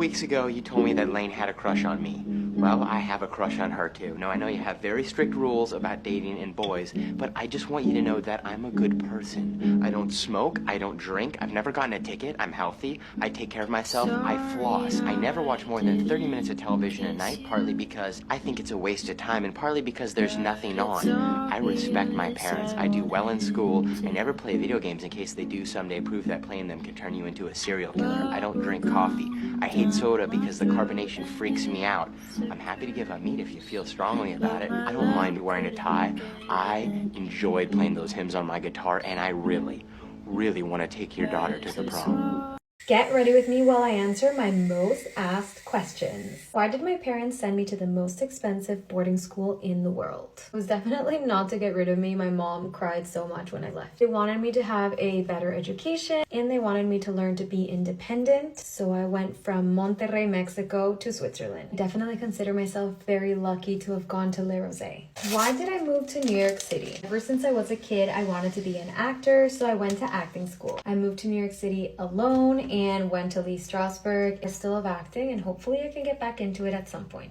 weeks ago, you told me that Lane had a crush on me. Well, I have a crush on her too. Now, I know you have very strict rules about dating and boys, but I just want you to know that I'm a good person. I don't smoke, I don't drink, I've never gotten a ticket, I'm healthy, I take care of myself, I floss. I never watch more than 30 minutes of television a night, partly because I think it's a waste of time, and partly because there's nothing on. I respect my parents, I do well in school, I never play video games in case they do someday prove that playing them can turn you into a serial killer. I don't drink coffee. I hate soda because the carbonation freaks me out. I'm happy to give up meat if you feel strongly about it. I don't mind wearing a tie. I enjoyed playing those hymns on my guitar, and I really, really want to take your daughter to the prom. Get ready with me while I answer my most asked questions. Why did my parents send me to the most expensive boarding school in the world? It was definitely not to get rid of me. My mom cried so much when I left. They wanted me to have a better education and they wanted me to learn to be independent. So I went from Monterrey, Mexico to Switzerland. I definitely consider myself very lucky to have gone to Le Rosé. Why did I move to New York City? Ever since I was a kid, I wanted to be an actor, so I went to acting school. I moved to New York City alone and went to Lee Strasberg. I still love acting and hopefully I can get back into it at some point.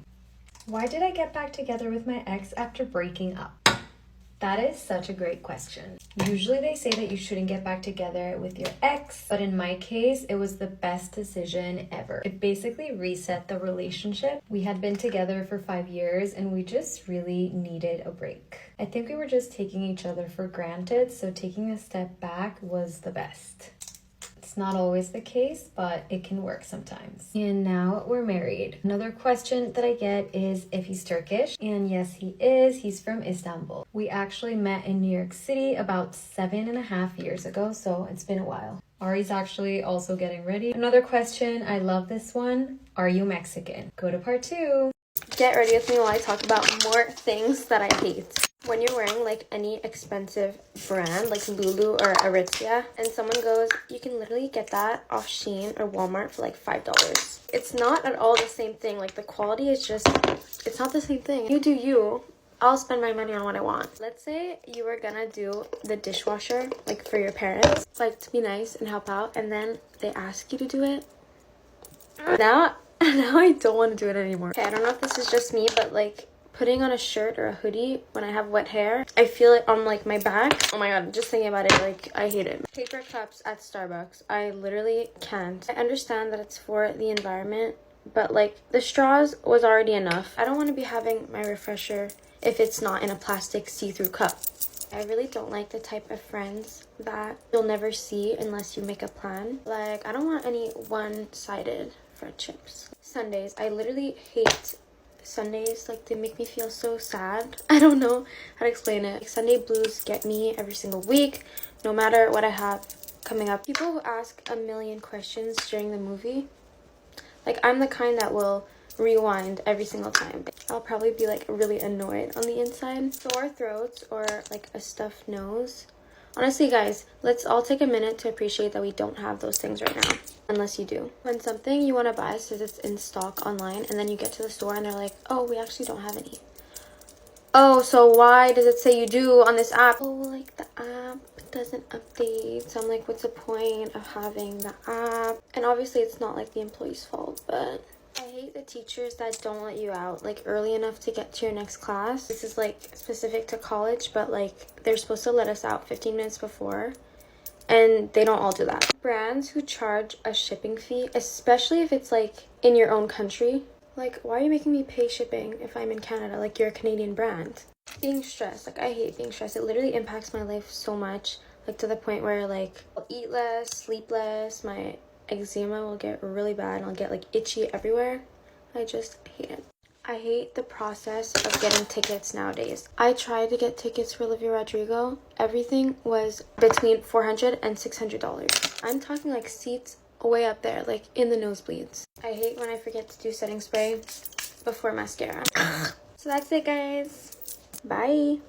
Why did I get back together with my ex after breaking up? That is such a great question. Usually they say that you shouldn't get back together with your ex, but in my case, it was the best decision ever. It basically reset the relationship. We had been together for 5 years and we just really needed a break. I think we were just taking each other for granted, so taking a step back was the best. It's not always the case, but it can work sometimes. And now we're married. Another question that I get is if he's Turkish. And yes, he is. He's from Istanbul. We actually met in New York City about 7.5 years ago, so it's been a while. Ari's actually also getting ready. Another question, I love this one. Are you Mexican? Go to part 2. Get ready with me while I talk about more things that I hate. When you're wearing like any expensive brand like Lulu or Aritzia and someone goes, you can literally get that off Shein or Walmart for like $5. It's not at all the same thing. Like the quality is just, it's not the same thing. You do you. I'll spend my money on what I want. Let's say you were gonna do the dishwasher like for your parents, like to be nice and help out, and then they ask you to do it. Now I don't want to do it anymore. Okay, I don't know if this is just me, but like putting on a shirt or a hoodie when I have wet hair, I feel it on like my back. Oh my god, just thinking about it, like I hate it. Paper cups at Starbucks, I literally can't. I understand that it's for the environment, but like the straws was already enough. I don't want to be having my refresher if it's not in a plastic see-through cup. I really don't like the type of friends that you'll never see unless you make a plan. Like I don't want any one-sided friendships. Sundays, I literally hate Sundays. Like they make me feel so sad. I don't know how to explain it. Like, Sunday blues get me every single week, no matter what I have coming up. People who ask a million questions during the movie, like I'm the kind that will rewind every single time. I'll probably be like really annoyed on the inside. Sore throats or like a stuffed nose. Honestly guys, let's all take a minute to appreciate that we don't have those things right now. Unless you do. When something you want to buy says it's in stock online and then you get to the store and they're like, oh, we actually don't have any. Oh, so why does it say you do on this app? Oh, like the app doesn't update. So I'm like, what's the point of having the app? And obviously it's not like the employee's fault, but I hate the teachers that don't let you out like early enough to get to your next class. This is like specific to college, but like they're supposed to let us out 15 minutes before. And they don't all do that. Brands who charge a shipping fee, especially if it's like in your own country. Like, why are you making me pay shipping if I'm in Canada? Like, you're a Canadian brand. Being stressed. Like, I hate being stressed. It literally impacts my life so much. Like, to the point where, like, I'll eat less, sleep less. My eczema will get really bad. And I'll get, like, itchy everywhere. I just hate it. I hate the process of getting tickets nowadays. I tried to get tickets for Olivia Rodrigo. Everything was between $400 and $600. I'm talking like seats way up there, like in the nosebleeds. I hate when I forget to do setting spray before mascara. So that's it, guys. Bye.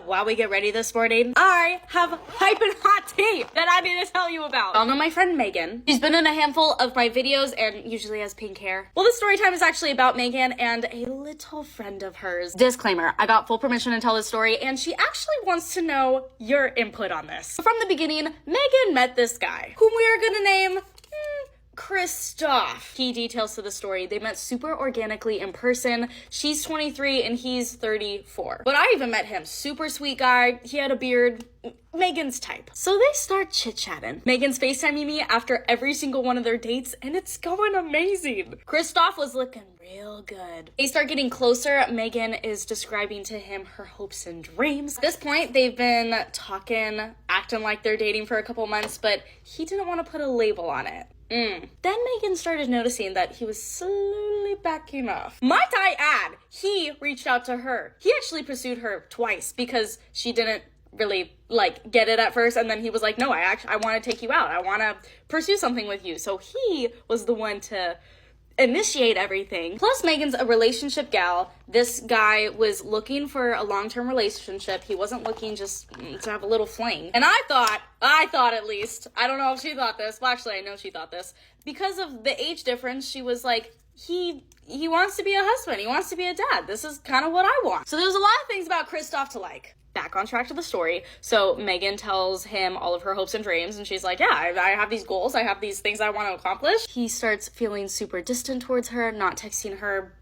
While we get ready this morning, I have hype and hot tea that I need to tell you about. Y'all know my friend Megan. She's been in a handful of my videos and usually has pink hair. Well, this story time is actually about Megan and a little friend of hers. Disclaimer, I got full permission to tell this story and she actually wants to know your input on this. From the beginning, Megan met this guy whom we are gonna name Kristoff. Key details to the story. They met super organically in person. She's 23 and he's 34. But I even met him. Super sweet guy. He had a beard. Megan's type. So they start chit-chatting. Megan's FaceTiming me after every single one of their dates, and it's going amazing. Kristoff was looking real good. They start getting closer. Megan is describing to him her hopes and dreams. At this point, they've been talking, acting like they're dating for a couple months, but he didn't want to put a label on it. Then Megan started noticing that he was slowly backing off. Might I add, he reached out to her. He actually pursued her twice because she didn't really get it at first, and then he was like, no, I want to take you out. I want to pursue something with you. So he was the one to initiate everything. Plus, Megan's a relationship gal. This guy was looking for a long-term relationship. He wasn't looking just to have a little fling. And I thought at least, I don't know if she thought this, well, actually I know she thought this, because of the age difference, she was like, he wants to be a husband. He wants to be a dad. This is kind of what I want. So there was a lot of things about Kristoff to like. Back on track to the story. So Megan tells him all of her hopes and dreams, and she's like, yeah, I have these goals. I have these things I want to accomplish. He starts feeling super distant towards her, not texting her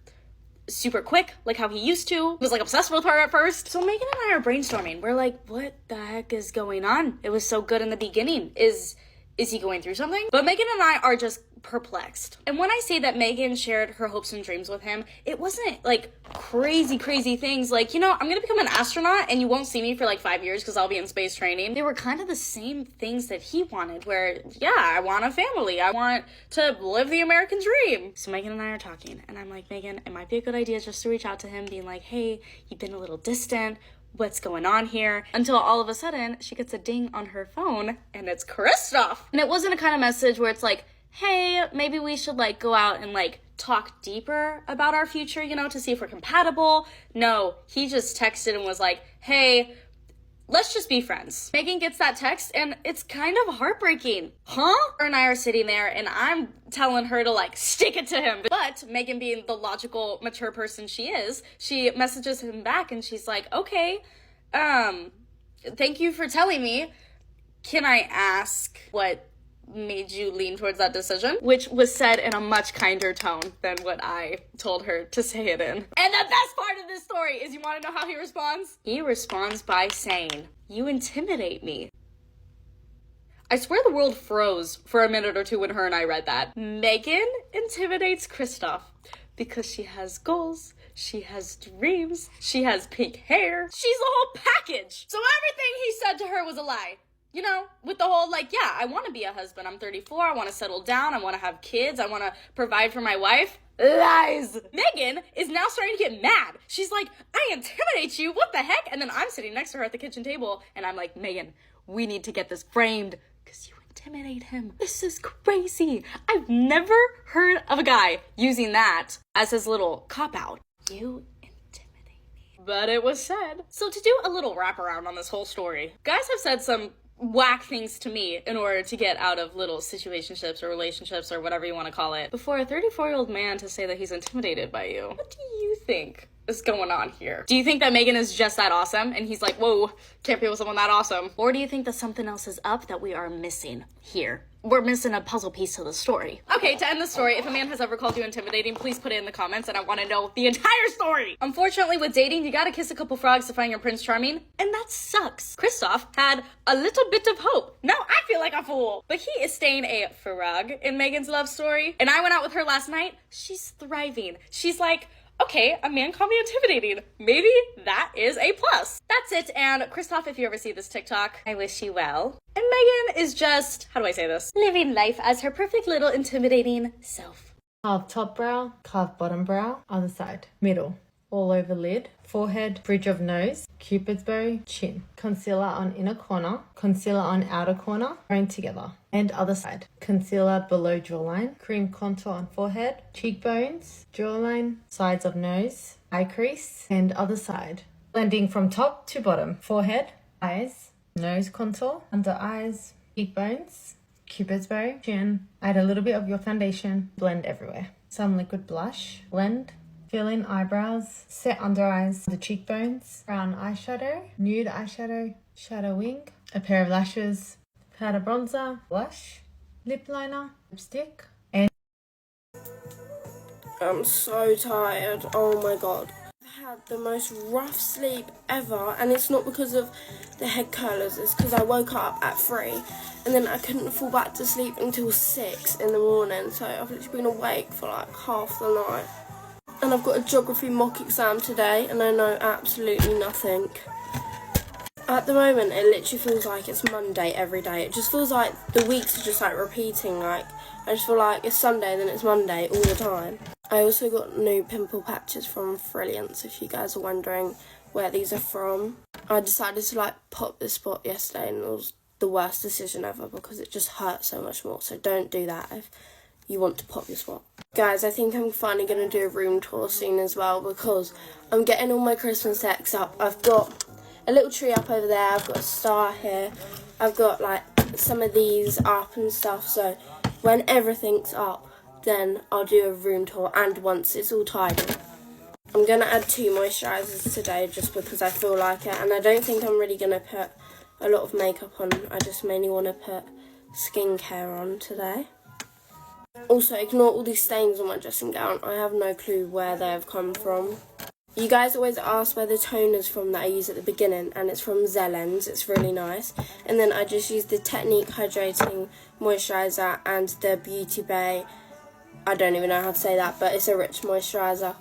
super quick like how he used to. He was like obsessed with her at first. So Megan and I are brainstorming. We're like, what the heck is going on? It was so good in the beginning. Is he going through something? But Megan and I are just perplexed. And when I say that Megan shared her hopes and dreams with him, it wasn't like crazy things like, you know, I'm gonna become an astronaut and you won't see me for like 5 years because I'll be in space training. They were kind of the same things that he wanted, where, yeah, I want a family. I want to live the American dream. So Megan and I are talking, and I'm like, Megan, it might be a good idea just to reach out to him, being like, hey, you've been a little distant. What's going on here? Until all of a sudden, she gets a ding on her phone, and it's Kristoff. And it wasn't a kind of message where it's like, hey, maybe we should like go out and like talk deeper about our future, you know, to see if we're compatible. No, he just texted and was like, hey, let's just be friends. Megan gets that text and it's kind of heartbreaking. Huh? Her and I are sitting there and I'm telling her to like stick it to him. But Megan, being the logical, mature person she is, she messages him back and she's like, okay, thank you for telling me. Can I ask what made you lean towards that decision? Which was said in a much kinder tone than what I told her to say it in. And the best part of this story is, you want to know how he responds? He responds by saying, you intimidate me. I swear the world froze for a minute or two when her and I read that. Megan intimidates Kristoff because she has goals, she has dreams, she has pink hair. She's a whole package. So everything he said to her was a lie. You know, with the whole, like, yeah, I want to be a husband. I'm 34. I want to settle down. I want to have kids. I want to provide for my wife. Lies. Megan is now starting to get mad. She's like, I intimidate you. What the heck? And then I'm sitting next to her at the kitchen table, and I'm like, Megan, we need to get this framed because you intimidate him. This is crazy. I've never heard of a guy using that as his little cop-out. You intimidate me. But it was said. So to do a little wraparound on this whole story, guys have said some whack things to me in order to get out of little situationships or relationships or whatever you want to call it. But for a 34-year-old man to say that he's intimidated by you, what do you think is going on here? Do you think that Megan is just that awesome and he's like, whoa, can't be with someone that awesome? Or do you think that something else is up that we are missing here? We're missing a puzzle piece to the story. Okay, to end the story, if a man has ever called you intimidating, please put it in the comments and I want to know the entire story. Unfortunately, with dating, you gotta kiss a couple frogs to find your Prince Charming, and that sucks. Kristoff had a little bit of hope. Now I feel like a fool. But he is staying a frog in Megan's love story, and I went out with her last night. She's thriving. She's like, okay, a man called me intimidating. Maybe that is a plus. That's it, and Kristoff, if you ever see this TikTok, I wish you well. And Megan is just, how do I say this? Living life as her perfect little intimidating self. Half top brow, half bottom brow, other side, middle, all over lid, forehead, bridge of nose, cupid's bow, chin, concealer on inner corner, concealer on outer corner, joined together, and other side, concealer below jawline, cream contour on forehead, cheekbones, jawline, sides of nose, eye crease, and other side, blending from top to bottom, forehead, eyes, nose contour, under eyes, cheekbones, cupid's bow, chin. Add a little bit of your foundation, blend everywhere. Some liquid blush, blend, fill in eyebrows, set under eyes, the cheekbones, brown eyeshadow, nude eyeshadow, shadow wing, a pair of lashes, powder bronzer, blush, lip liner, lipstick, I'm so tired. Oh my god. I've had the most rough sleep ever, and it's not because of the head curlers, it's because I woke up at 3 and then I couldn't fall back to sleep until 6 in the morning, so I've literally been awake for like half the night. And I've got a geography mock exam today and I know absolutely nothing. At the moment it literally feels like it's Monday every day. It just feels like the weeks are just like repeating, like I just feel like it's Sunday then it's Monday all the time. I also got new pimple patches from Brilliance, if you guys are wondering where these are from. I decided to like pop this spot yesterday and it was the worst decision ever because it just hurt so much more, so don't do that if you want to pop your spot. Guys, I think I'm finally going to do a room tour soon as well because I'm getting all my Christmas decks up. I've got a little tree up over there, I've got a star here, I've got like some of these up and stuff, so when everything's up then I'll do a room tour, and once it's all tidy. I'm going to add 2 moisturisers today just because I feel like it, and I don't think I'm really going to put a lot of makeup on. I just mainly want to put skincare on today. Also, ignore all these stains on my dressing gown. I have no clue where they have come from. You guys always ask where the toner's from that I use at the beginning, and it's from Zellens. It's really nice. And then I just use the Technique Hydrating Moisturiser and the Beauty Bay, I don't even know how to say that, but it's a rich moisturiser.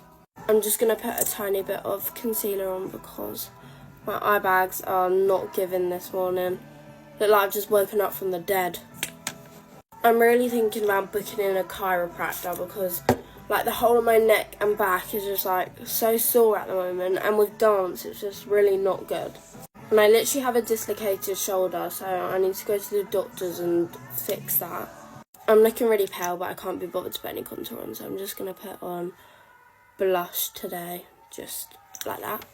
I'm just going to put a tiny bit of concealer on because my eye bags are not giving this morning. Look like I've just woken up from the dead. I'm really thinking about booking in a chiropractor because like the whole of my neck and back is just like so sore at the moment, and with dance it's just really not good. And I literally have a dislocated shoulder, so I need to go to the doctors and fix that. I'm looking really pale, but I can't be bothered to put any contour on, so I'm just going to put on blush today, just like that.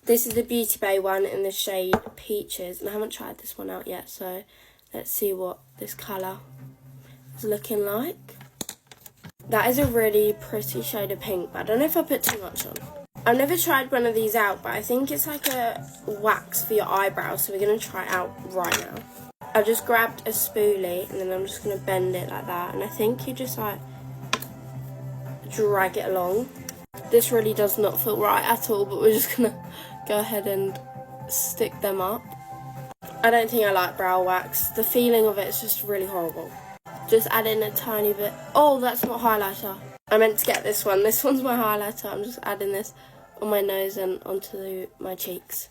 This is the Beauty Bay one in the shade Peaches, and I haven't tried this one out yet, so let's see what this colour is looking like. That is a really pretty shade of pink, but I don't know if I put too much on. I've never tried one of these out, but I think it's like a wax for your eyebrows, so we're going to try it out right now. I've just grabbed a spoolie and then I'm just going to bend it like that, and I think you just like drag it along. This really does not feel right at all, but we're just going to go ahead and stick them up. I don't think I like brow wax. The feeling of it is just really horrible. Just add in a tiny bit. Oh, that's not highlighter. I meant to get this one. This one's my highlighter. I'm just adding this on my nose and onto my cheeks.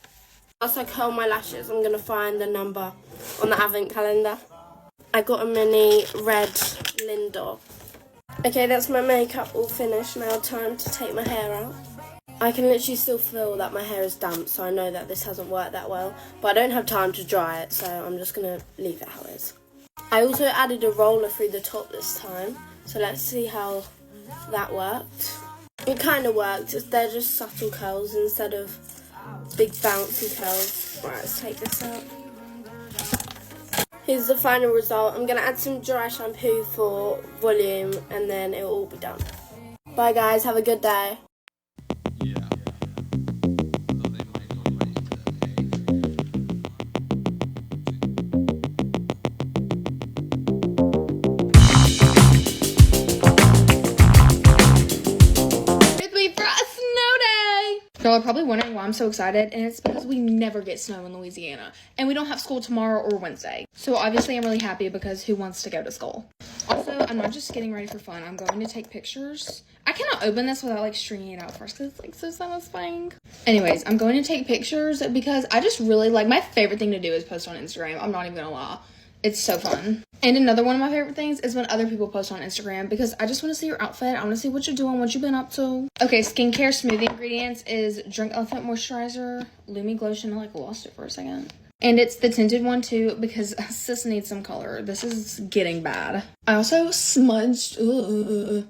As I curl my lashes, I'm going to find the number on the advent calendar. I got a mini red Lindor. Okay, that's my makeup all finished. Now time to take my hair out. I can literally still feel that my hair is damp, so I know that this hasn't worked that well. But I don't have time to dry it, so I'm just going to leave it how it is. I also added a roller through the top this time, so let's see how that worked. It kind of worked. They're just subtle curls instead of big bouncy curls. Right, let's take this out. Here's the final result. I'm going to add some dry shampoo for volume and then it will all be done. Bye guys, have a good day. Y'all are probably wondering why I'm so excited, and it's because we never get snow in Louisiana, and we don't have school tomorrow or Wednesday. So obviously I'm really happy because who wants to go to school? Also, I'm not just getting ready for fun. I'm going to take pictures. I cannot open this without like stringing it out first because it's like so satisfying. Anyways, I'm going to take pictures because I just really like, my favorite thing to do is post on Instagram. I'm not even gonna lie. It's so fun. And another one of my favorite things is when other people post on Instagram because I just want to see your outfit. I want to see what you're doing, what you've been up to. Okay, skincare smoothie ingredients is Drink Elephant Moisturizer, Lumi Glotion. I like lost it for a second. And it's the tinted one too because sis needs some color. This is getting bad. I also smudged. Okay,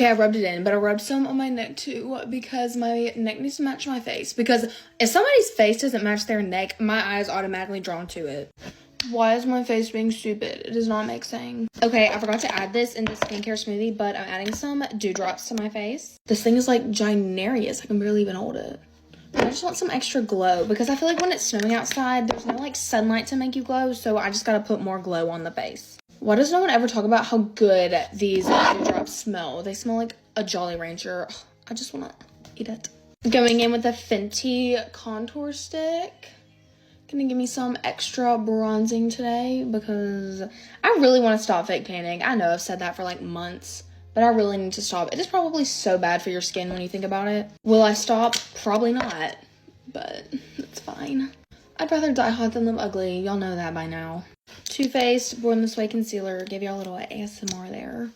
I rubbed it in, but I rubbed some on my neck too because my neck needs to match my face. Because if somebody's face doesn't match their neck, my eye is automatically drawn to it. Why is my face being stupid? It does not make sense. Okay, I forgot to add this in the skincare smoothie, but I'm adding some dewdrops to my face. This thing is like ginormous. I can barely even hold it. I just want some extra glow because I feel like when it's snowing outside, there's no like sunlight to make you glow, so I just gotta put more glow on the face. Why does no one ever talk about how good these dewdrops smell? They smell like a Jolly Rancher. Ugh, I just want to eat it. Going in with a Fenty contour stick. Gonna give me some extra bronzing today because I really want to stop fake tanning. I know I've said that for like months, but I really need to stop. It is probably so bad for your skin when you think about it. Will I stop? Probably not, but it's fine. I'd rather die hot than live ugly. Y'all know that by now. Too Faced Born This Way concealer. Give y'all a little ASMR there.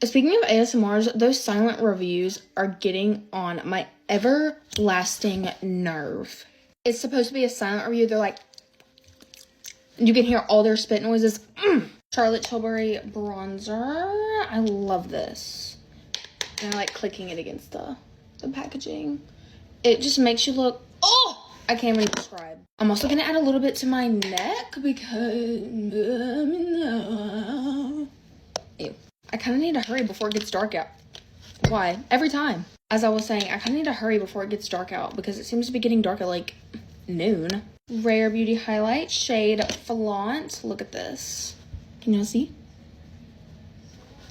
Speaking of ASMRs, those silent reviews are getting on my everlasting nerve. It's supposed to be a silent review. They're like, you can hear all their spit noises. Charlotte Tilbury bronzer. I love this. And I like clicking it against the packaging. It just makes you look, oh, I can't even describe. I'm also going to add a little bit to my neck because, ew. I kind of need to hurry before it gets dark out. Why? Every time. As I was saying, I kind of need to hurry before it gets dark out because it seems to be getting dark at like noon. Rare Beauty highlight, shade Flaunt. Look at this. Can you see?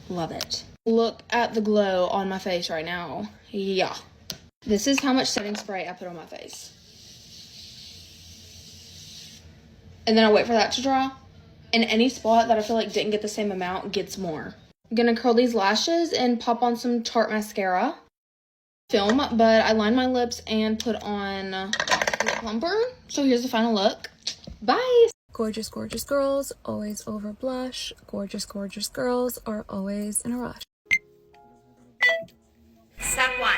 Love it. Look at the glow on my face right now. Yeah. This is how much setting spray I put on my face. And then I wait for that to dry. And any spot that I feel like didn't get the same amount gets more. I'm gonna curl these lashes and pop on some Tarte mascara. Film, but I lined my lips and put on lip plumper. So here's the final look. Bye! Gorgeous, gorgeous girls always over blush. Gorgeous, gorgeous girls are always in a rush. Step 1.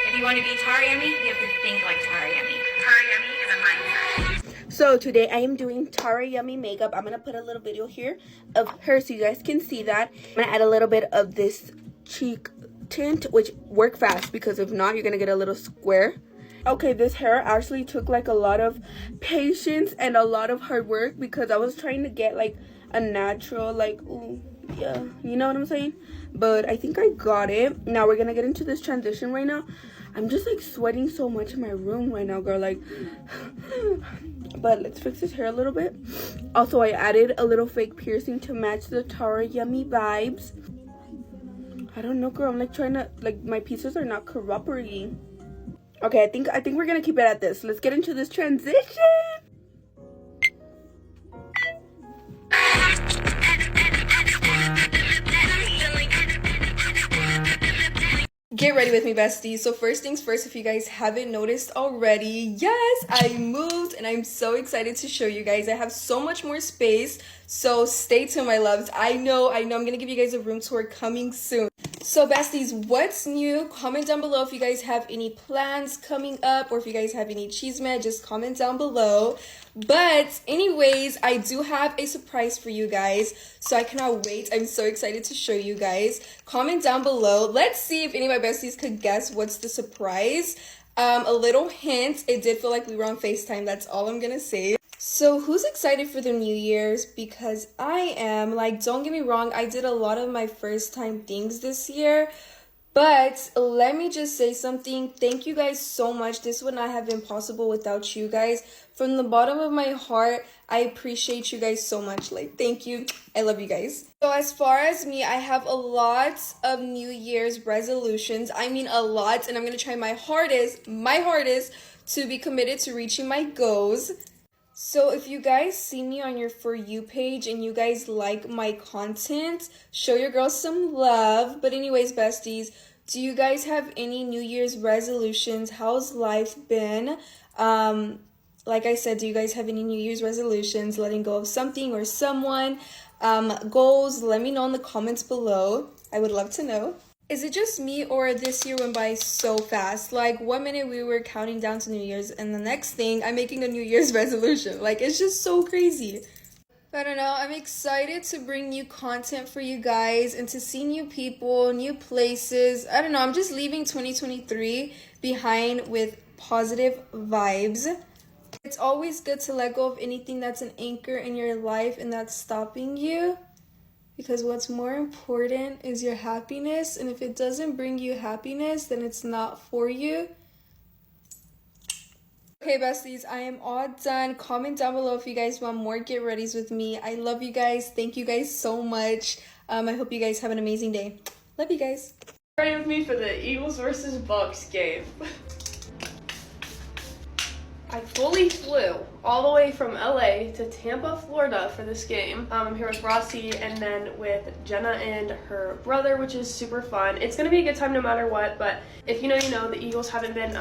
If you want to be Tara Yummy, you have to think like Tara Yummy. Tara Yummy is a mindset. So today I am doing Tara Yummy makeup. I'm going to put a little video here of her so you guys can see that. I'm going to add a little bit of this cheek tint, which work fast because if not, you're going to get a little square. Okay, this hair actually took like a lot of patience and a lot of hard work because I was trying to get like a natural, like, ooh, yeah, you know what I'm saying? But I think I got it. Now we're going to get into this transition right now. I'm just like sweating so much in my room right now, girl, like, but let's fix this hair a little bit. Also, I added a little fake piercing to match the Tara Yummy vibes. I don't know, girl, I'm like trying to, like, my pieces are not cooperating. Okay, I think we're gonna keep it at this. Let's get into this transition. Get ready with me, besties. So first things first, if you guys haven't noticed already, yes, I moved and I'm so excited to show you guys. I have so much more space, so stay tuned, my loves. I know I'm gonna give you guys a room tour coming soon. So besties, what's new? Comment down below if you guys have any plans coming up or if you guys have any cheeseman, just comment down below. But anyways, I do have a surprise for you guys, so I cannot wait. I'm so excited to show you guys. Comment down below. Let's see if any of my besties could guess what's the surprise. A little hint, it did feel like we were on FaceTime. That's all I'm gonna say. So who's excited for the New Year's? Because I am. Like, don't get me wrong, I did a lot of my first time things this year. But let me just say something. Thank you guys so much. This would not have been possible without you guys. From the bottom of my heart, I appreciate you guys so much. Like, thank you. I love you guys. So as far as me, I have a lot of New Year's resolutions. I mean a lot. And I'm going to try my hardest to be committed to reaching my goals. So if you guys see me on your For You page and you guys like my content, show your girls some love. But anyways, besties, do you guys have any New Year's resolutions? How's life been? Like I said, do you guys have any New Year's resolutions? Letting go of something or someone? Goals? Let me know in the comments below. I would love to know. Is it just me or this year went by so fast? Like, 1 minute we were counting down to New Year's and the next thing I'm making a New Year's resolution. Like, it's just so crazy. I don't know. I'm excited to bring new content for you guys and to see new people, new places. I don't know. I'm just leaving 2023 behind with positive vibes. It's always good to let go of anything that's an anchor in your life and that's stopping you. Because what's more important is your happiness. And if it doesn't bring you happiness, then it's not for you. Okay, besties, I am all done. Comment down below if you guys want more get readies with me. I love you guys. Thank you guys so much. I hope you guys have an amazing day. Love you guys. Ready with me for the Eagles versus Bucks game. I fully flew all the way from LA to Tampa, Florida for this game. I'm here with Rossi and then with Jenna and her brother, which is super fun. It's gonna be a good time no matter what, but if you know, you know, the Eagles haven't been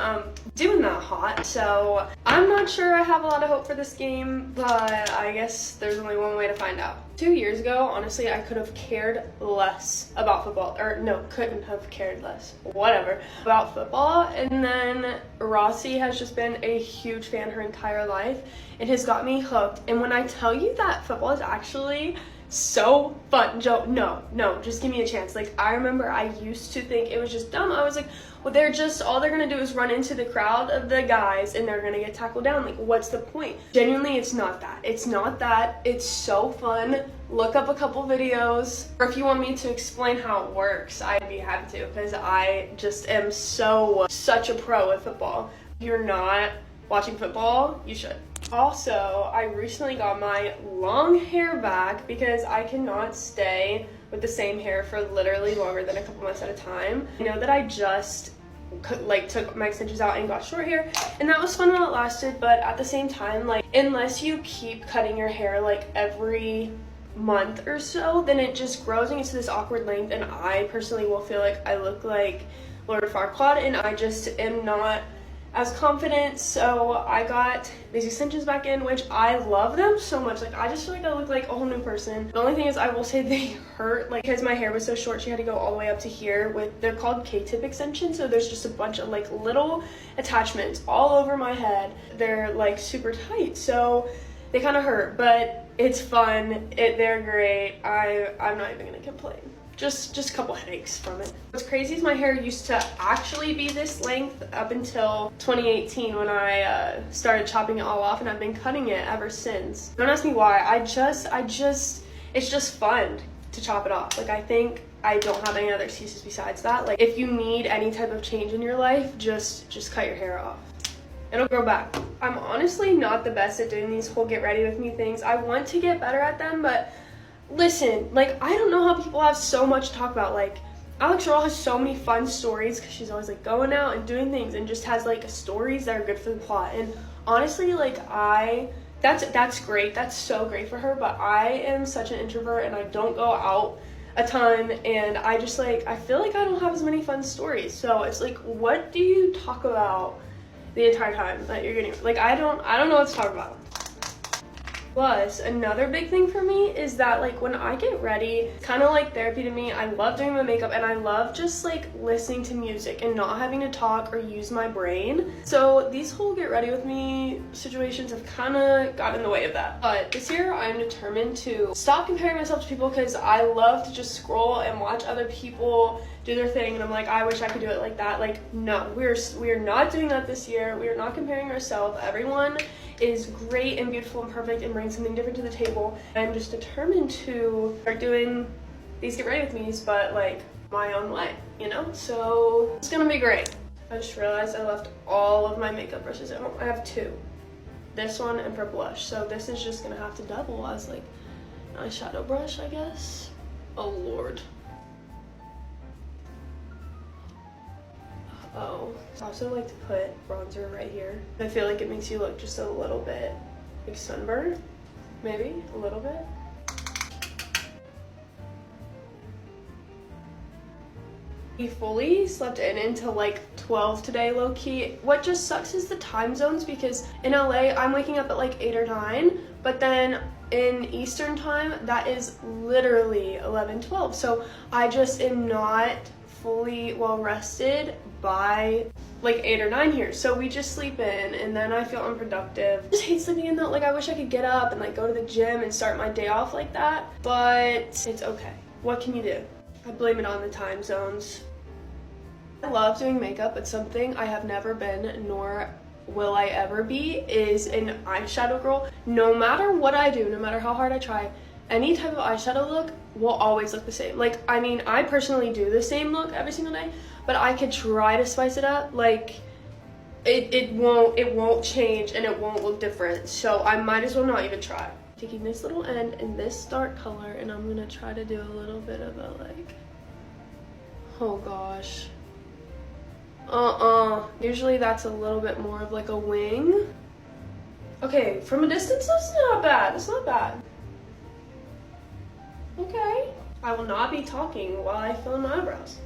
doing that hot, so I'm not sure I have a lot of hope for this game, but I guess there's only one way to find out. 2 years ago, honestly, I could have cared less about football, or no, couldn't have cared less, whatever, about football. And then Rossi has just been a huge fan her entire life and has got me hooked. And when I tell you that football is actually so fun, Joe, no, just give me a chance. Like, I remember I used to think it was just dumb. I was like, well, all they're gonna do is run into the crowd of the guys and they're gonna get tackled down. Like, what's the point? Genuinely, it's not that. It's not that. It's so fun. Look up a couple videos, or if you want me to explain how it works, I'd be happy to, because I just am such a pro at football. If you're not watching football, you should. Also, I recently got my long hair back because I cannot stay with the same hair for literally longer than a couple months at a time. I know that I just took my extensions out and got short hair, and that was fun while it lasted, but at the same time, like, unless you keep cutting your hair like every month or so, then it just grows and gets to this awkward length, and I personally will feel like I look like Lord Farquaad, and I just am not as confident. So I got these extensions back in, which I love them so much. Like, I just feel like I look like a whole new person. The only thing is, I will say they hurt, like, because my hair was so short, she had to go all the way up to here they're called K-tip extensions. So there's just a bunch of like little attachments all over my head. They're like super tight, so they kind of hurt, but it's fun. They're great. I'm not even gonna complain. Just a couple headaches from it. What's crazy is my hair used to actually be this length up until 2018 when I started chopping it all off, and I've been cutting it ever since. Don't ask me why. It's just fun to chop it off. Like, I think I don't have any other excuses besides that. Like, if you need any type of change in your life, just cut your hair off. It'll grow back. I'm honestly not the best at doing these whole get ready with me things. I want to get better at them, but listen, like, I don't know how people have so much to talk about. Like, Alex Roll has so many fun stories because she's always like going out and doing things and just has like stories that are good for the plot. And honestly, like, that's great. That's so great for her, but I am such an introvert and I don't go out a ton, and I just, like, I feel like I don't have as many fun stories. So it's like, what do you talk about the entire time that you're getting, like, I don't know what to talk about. Plus, another big thing for me is that, like, when I get ready, it's kind of like therapy to me. I love doing my makeup, and I love just, like, listening to music and not having to talk or use my brain. So these whole get ready with me situations have kind of gotten in the way of that. But this year, I'm determined to stop comparing myself to people, because I love to just scroll and watch other people do their thing, and I'm like, I wish I could do it like that. Like, no, we're not doing that this year. We are not comparing ourselves. Everyone is great and beautiful and perfect and brings something different to the table. I'm just determined to start doing these get ready with me's, but like my own way, you know? So it's gonna be great. I just realized I left all of my makeup brushes at home. I have two, this one and for blush. So this is just gonna have to double as like an eyeshadow brush, I guess. Oh Lord. Oh, I also like to put bronzer right here. I feel like it makes you look just a little bit like sunburned, maybe a little bit. We fully slept in until like 12 today, low-key. What just sucks is the time zones, because in LA I'm waking up at like 8 or 9, but then in Eastern time that is literally 11, 12. So I just am not fully well rested by like 8 or 9 here. So we just sleep in, and then I feel unproductive. I just hate sleeping in though. Like, I wish I could get up and like go to the gym and start my day off like that, but it's okay. What can you do? I blame it on the time zones. I love doing makeup, but something I have never been, nor will I ever be, is an eyeshadow girl. No matter what I do, no matter how hard I try, any type of eyeshadow look will always look the same. Like, I mean, I personally do the same look every single day, but I could try to spice it up. Like, it won't change and it won't look different. So I might as well not even try. Taking this little end in this dark color, and I'm gonna try to do a little bit of a like, oh gosh. Usually that's a little bit more of like a wing. Okay, from a distance, that's not bad. It's not bad. Okay. I will not be talking while I fill in my eyebrows.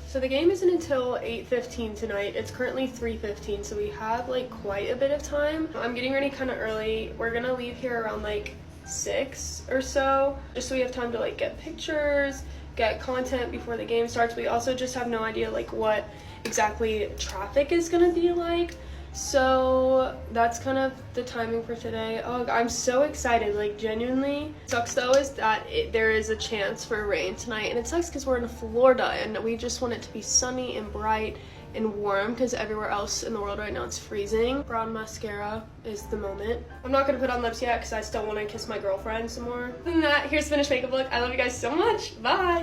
So the game isn't until 8:15 tonight. It's currently 3:15, so we have like quite a bit of time. I'm getting ready kind of early. We're gonna leave here around like 6 or so, just so we have time to like get pictures, get content before the game starts. We also just have no idea like what exactly traffic is gonna be like. So that's kind of the timing for today. Oh, I'm so excited, like genuinely. Sucks though is that there is a chance for rain tonight, and it sucks because we're in Florida and we just want it to be sunny and bright and warm because everywhere else in the world right now it's freezing. Brown mascara is the moment. I'm not gonna put on lips yet because I still want to kiss my girlfriend some more. Other than that, here's the finished makeup look. I love you guys so much. Bye.